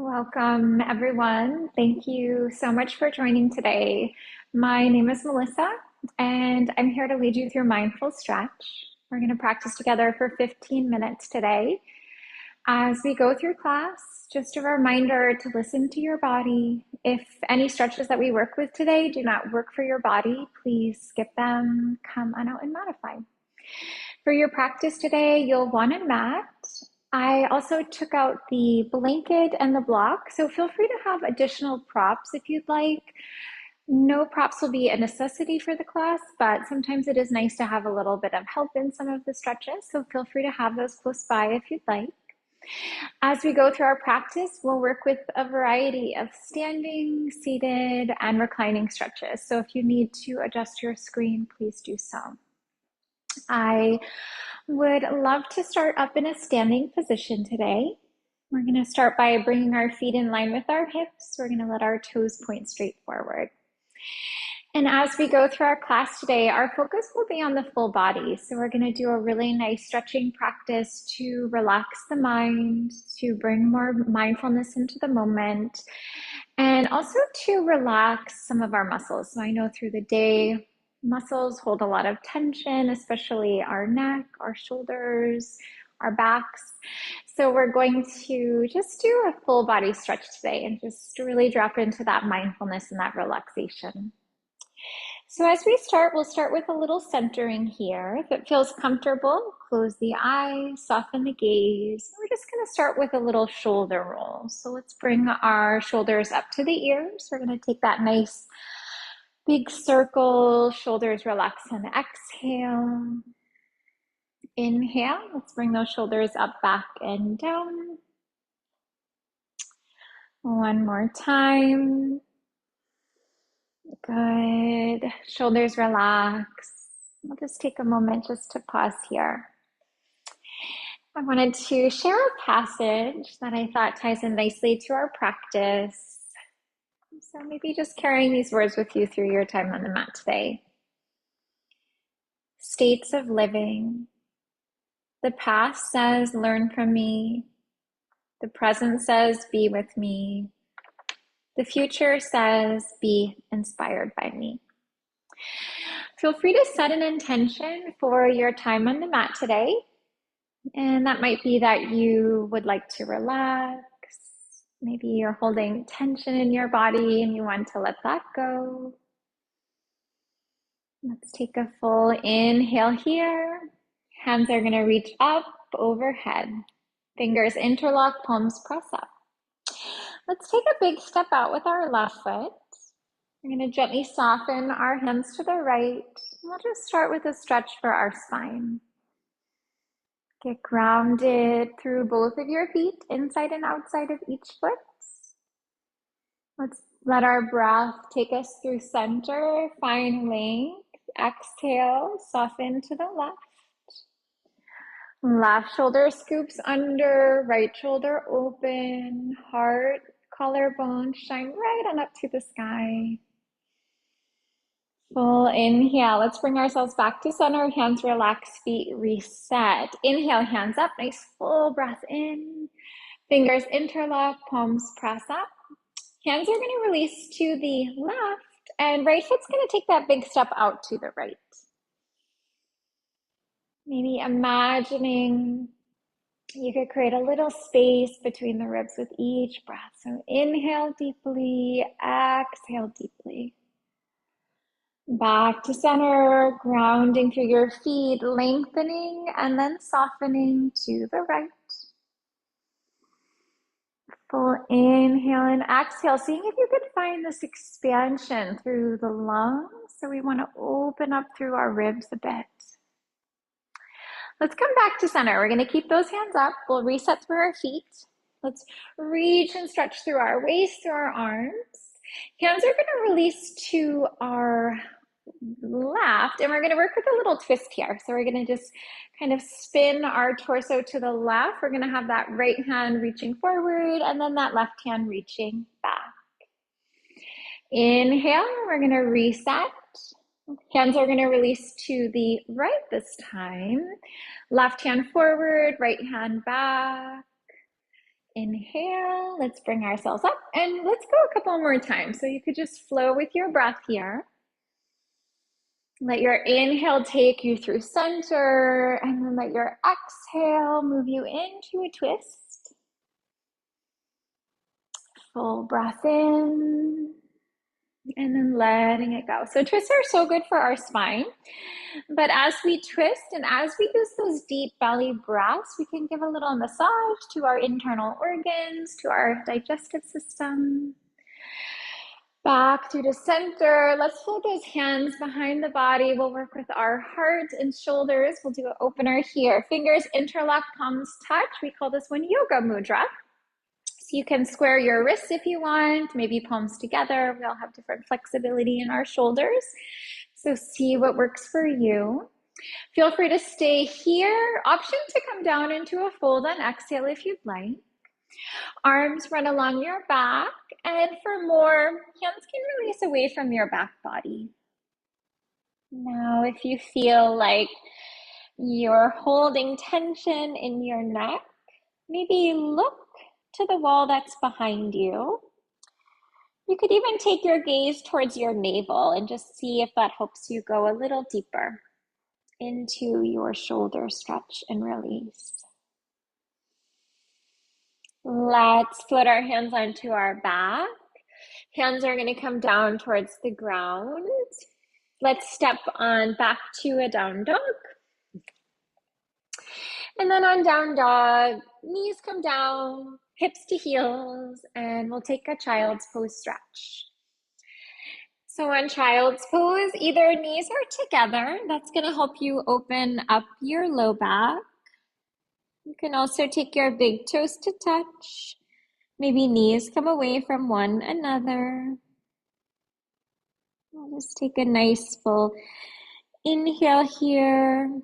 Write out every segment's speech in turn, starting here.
Welcome, everyone. Thank you so much for joining today. My name is Melissa, and I'm here to lead you through mindful stretch. We're going to practice together for 15 minutes today. As we go through class, just a reminder to listen to your body. If any stretches that we work with today do not work for your body, please skip them, come on out and modify. For your practice today, you'll want a mat. I also took out the blanket and the block, so feel free to have additional props if you'd like. No props will be a necessity for the class, but sometimes it is nice to have a little bit of help in some of the stretches, so feel free to have those close by if you'd like. As we go through our practice, we'll work with a variety of standing, seated, and reclining stretches. So if you need to adjust your screen, please do so. I would love to start up in a standing position today. We're going to start by bringing our feet in line with our hips. We're going to let our toes point straight forward. And as we go through our class today, our focus will be on the full body. So we're going to do a really nice stretching practice to relax the mind, to bring more mindfulness into the moment, and also to relax some of our muscles. So I know through the day, muscles hold a lot of tension, especially our neck, our shoulders, our backs. So we're going to just do a full body stretch today and just really drop into that mindfulness and that relaxation. So as we start, we'll start with a little centering here. If it feels comfortable, close the eyes, soften the gaze. We're just going to start with a little shoulder roll. So let's bring our shoulders up to the ears. We're going to take that nice big circle, shoulders relax and exhale. Inhale, let's bring those shoulders up, back, and down. One more time. Good. Shoulders relax. I'll just take a moment just to pause here. I wanted to share a passage that I thought ties in nicely to our practice. So maybe just carrying these words with you through your time on the mat today. States of living. The past says, learn from me. The present says, be with me. The future says, be inspired by me. Feel free to set an intention for your time on the mat today. And that might be that you would like to relax. Maybe you're holding tension in your body and you want to let that go. Let's take a full inhale here. Hands are going to reach up overhead. Fingers interlock, palms press up. Let's take a big step out with our left foot. We're going to gently soften our hands to the right. We'll just start with a stretch for our spine. Get grounded through both of your feet, inside and outside of each foot. Let's let our breath take us through center, find length. Exhale, soften to the left. Left shoulder scoops under, right shoulder open, heart, collarbone, shine right on up to the sky. Full inhale. Let's bring ourselves back to center. Hands relax, feet reset. Inhale, hands up. Nice full breath in. Fingers interlock, palms press up. Hands are going to release to the left, and right foot's going to take that big step out to the right. Maybe imagining you could create a little space between the ribs with each breath. So inhale deeply, exhale deeply. Back to center, grounding through your feet, lengthening and then softening to the right. Full inhale and exhale, seeing if you could find this expansion through the lungs. So we want to open up through our ribs a bit. Let's come back to center. We're going to keep those hands up. We'll reset through our feet. Let's reach and stretch through our waist, through our arms. Hands are going to release to our left, and we're going to work with a little twist here. So we're going to just kind of spin our torso to the left. We're going to have that right hand reaching forward and then that left hand reaching back. Inhale, we're going to reset. Hands are going to release to the right this time. Left hand forward, right hand back. Inhale, let's bring ourselves up and let's go a couple more times. So you could just flow with your breath here. Let your inhale take you through center, and then let your exhale move you into a twist. Full breath in, and then letting it go. So twists are so good for our spine, but as we twist and as we use those deep belly breaths, we can give a little massage to our internal organs, to our digestive system. Back through the center. Let's hold those hands behind the body. We'll work with our heart and shoulders. We'll do an opener here. Fingers interlock, palms touch. We call this one yoga mudra. So you can square your wrists if you want, maybe palms together. We all have different flexibility in our shoulders. So see what works for you. Feel free to stay here. Option to come down into a fold on exhale if you'd like. Arms run along your back, and for more, hands can release away from your back body. Now, if you feel like you're holding tension in your neck, maybe look to the wall that's behind you. You could even take your gaze towards your navel and just see if that helps you go a little deeper into your shoulder stretch and release. Let's put our hands onto our back. Hands are going to come down towards the ground. Let's step on back to a down dog. And then on down dog, knees come down, hips to heels, and we'll take a child's pose stretch. So on child's pose, either knees are together. That's going to help you open up your low back. You can also take your big toes to touch. Maybe knees come away from one another. I'll just take a nice full inhale here.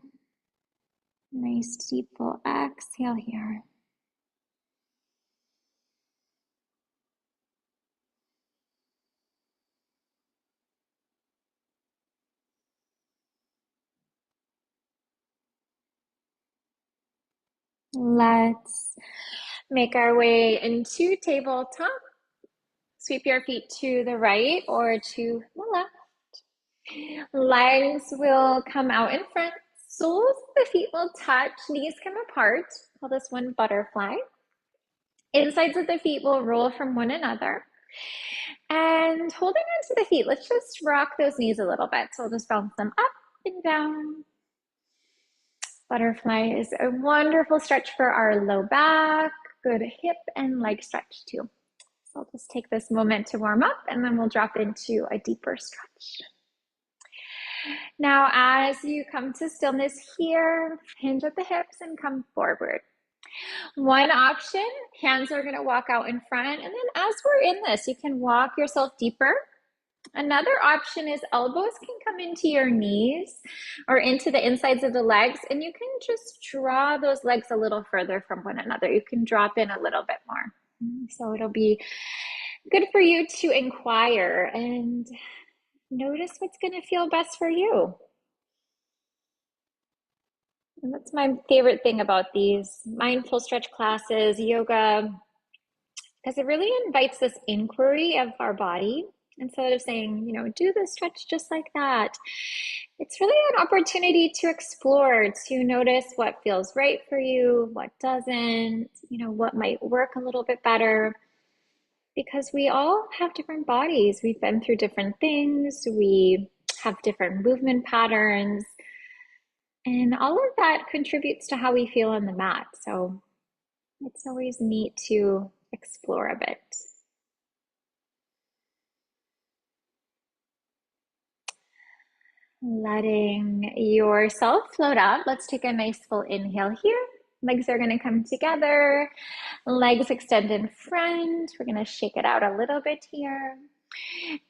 Nice deep full exhale here. Let's make our way into tabletop. Sweep your feet to the right or to the left. Legs will come out in front. Soles of the feet will touch. Knees come apart. Call this one butterfly. Insides of the feet will roll from one another. And holding onto the feet, let's just rock those knees a little bit. So we'll just bounce them up and down. Butterfly is a wonderful stretch for our low back, good hip and leg stretch too. So I'll just take this moment to warm up and then we'll drop into a deeper stretch. Now, as you come to stillness here, hinge at the hips and come forward. One option, hands are gonna walk out in front, and then as we're in this, you can walk yourself deeper. Another option is elbows can come into your knees or into the insides of the legs, and you can just draw those legs a little further from one another. You can drop in a little bit more. So it'll be good for you to inquire and notice what's going to feel best for you. And that's my favorite thing about these mindful stretch classes, yoga, because it really invites this inquiry of our body. Instead of saying, you know, do the stretch just like that, it's really an opportunity to explore, to notice what feels right for you, what doesn't, you know, what might work a little bit better. Because we all have different bodies. We've been through different things. We have different movement patterns. And all of that contributes to how we feel on the mat. So it's always neat to explore a bit. Letting yourself float up. Let's take a nice full inhale here. Legs are going to come together. Legs extend in front. We're going to shake it out a little bit here.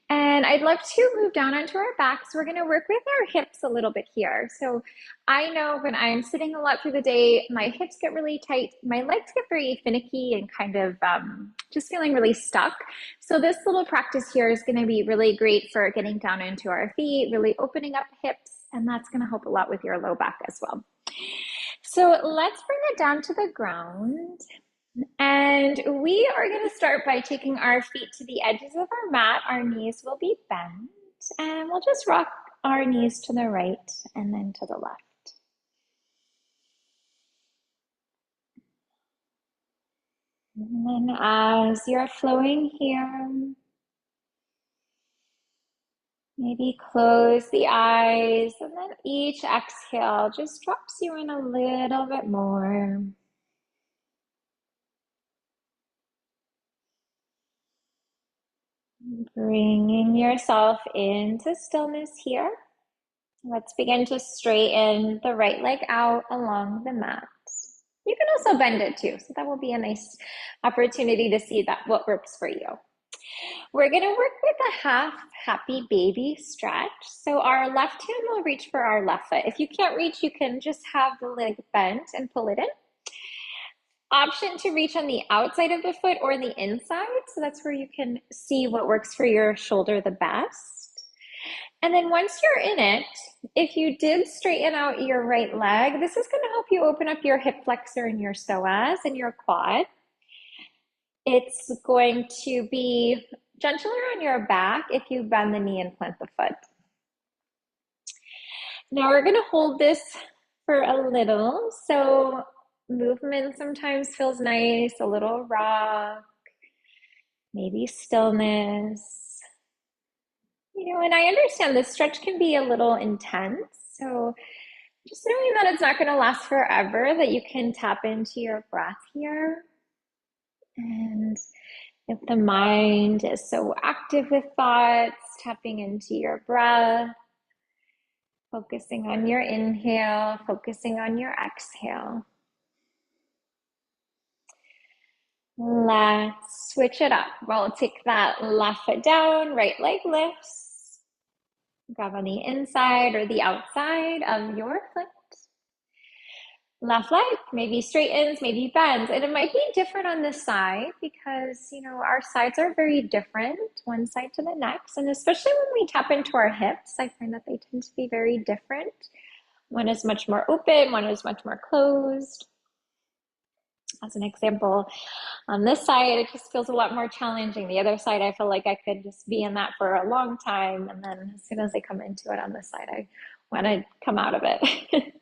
And I'd love to move down onto our backs. We're going to work with our hips a little bit here. So I know when I'm sitting a lot through the day, my hips get really tight. My legs get very finicky and kind of just feeling really stuck. So this little practice here is going to be really great for getting down into our feet, really opening up hips, and that's going to help a lot with your low back as well. So let's bring it down to the ground. And we are going to start by taking our feet to the edges of our mat. Our knees will be bent, and we'll just rock our knees to the right and then to the left. And then as you're flowing here, maybe close the eyes, and then each exhale just drops you in a little bit more. Bringing yourself into stillness here. Let's begin to straighten the right leg out along the mat. You can also bend it too, so that will be a nice opportunity to see that what works for you. We're going to work with a half happy baby stretch. So our left hand will reach for our left foot. If you can't reach, you can just have the leg bent and pull it in. Option to reach on the outside of the foot or the inside. So that's where you can see what works for your shoulder the best. And then once you're in it, if you did straighten out your right leg, this is going to help you open up your hip flexor and your psoas and your quad. It's going to be gentler on your back if you bend the knee and plant the foot. Now we're going to hold this for a little. So movement sometimes feels nice, a little rock, maybe stillness. You know, and I understand this stretch can be a little intense. So just knowing that it's not going to last forever, that you can tap into your breath here. And if the mind is so active with thoughts, tapping into your breath, focusing on your inhale, focusing on your exhale. Let's switch it up. We'll take that left foot down, right leg lifts. Grab on the inside or the outside of your foot. Left leg maybe straightens, maybe bends, and it might be different on this side because, you know, our sides are very different, one side to the next, and especially when we tap into our hips, I find that they tend to be very different. One is much more open, one is much more closed. As an example, on this side, it just feels a lot more challenging. The other side, I feel like I could just be in that for a long time, and then as soon as I come into it on this side, I want to come out of it.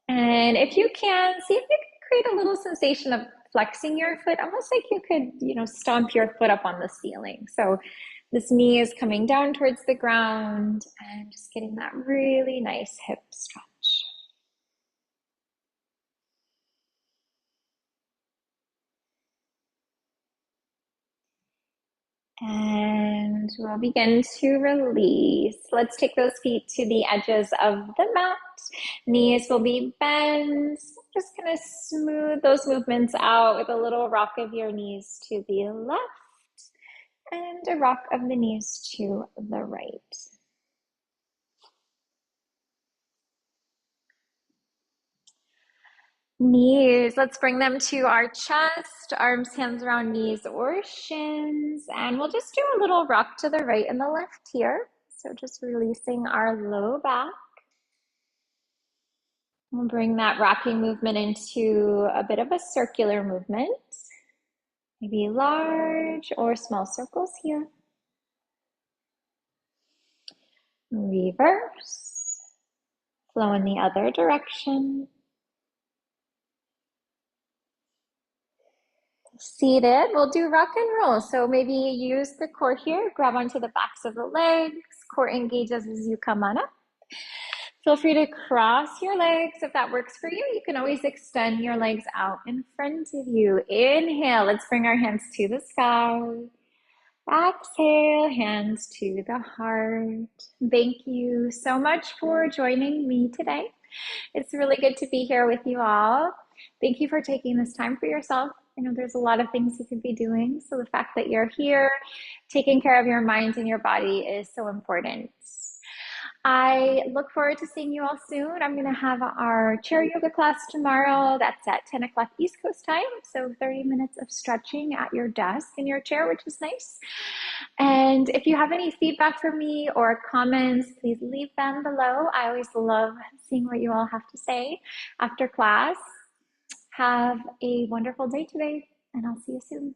And if you can, see if you can create a little sensation of flexing your foot, almost like you could, you know, stomp your foot up on the ceiling. So this knee is coming down towards the ground and just getting that really nice hip stretch. And we'll begin to release. Let's take those feet to the edges of the mat. Knees will be bent. Just gonna smooth those movements out with a little rock of your knees to the left and a rock of the knees to the right. Knees, let's bring them to our chest, arms, hands around knees or shins, and we'll just do a little rock to the right and the left here. So just releasing our low back. We'll bring that rocking movement into a bit of a circular movement, maybe large or small circles here. Reverse, flow in the other direction. Seated, we'll do rock and roll. So maybe use the core here, grab onto the backs of the legs, core engages as you come on up. Feel free to cross your legs if that works for you. You can always extend your legs out in front of you. Inhale, let's bring our hands to the sky. Exhale, hands to the heart. Thank you so much for joining me today. It's really good to be here with you all. Thank you for taking this time for yourself. I know there's a lot of things you could be doing, so the fact that you're here, taking care of your mind and your body is so important. I look forward to seeing you all soon. I'm going to have our chair yoga class tomorrow. That's at 10 o'clock East Coast time. So 30 minutes of stretching at your desk in your chair, which is nice. And if you have any feedback for me or comments, please leave them below. I always love seeing what you all have to say after class. Have a wonderful day today, and I'll see you soon.